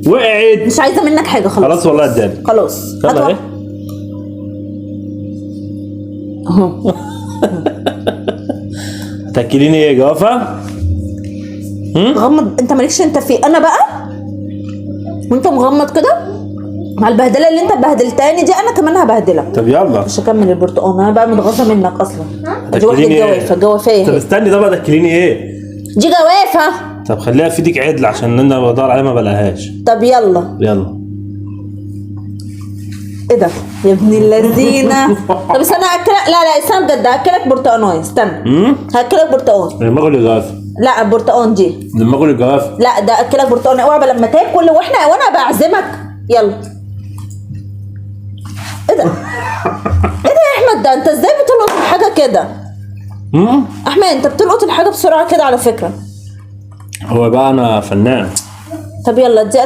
وقعت. مش عايزه منك حاجه خلاص. خلاص والله اداني. خلاص يلا ايه. اهو. هتاكليني ايه جوافه؟ غمض انت، مالكش انت فيه، انا بقى وانت مغمض كده مع البهدله اللي انت بهدلتاني دي، انا كمان هبهدلك. طب يلا. مش هكمل البرتقال، انا بقى متغاظه منك اصلا. دي واحده هتاكليني ايه؟ جوافه، جوافيه طب اهي. استني، طب هتاكليني ايه؟ دي جوافه. طب خليها في ايدك عدل عشان انا بدور عليها ما بلاقيهاش. طب يلا. يلا. ايه ده يا ابن اللذينه؟ طب استنى هاكلك، لا استنى بجد، هاكلك برتقانايه، استنى. هاكلك برتقان. لما اكل الجوافه. لا البرتقان دي. لما اكل الجوافه. لا ده اكلك برتقان، اوعى لما تاكل وانا بعزمك. يلا. ايه ده؟ ايه ده يا احمد؟ ده انت ازاي بتلقط الحاجه كده؟ احمد انت بتلقط الحاجه بسرعه كده على فكره. هو بقى انا فنان. طب يلا دي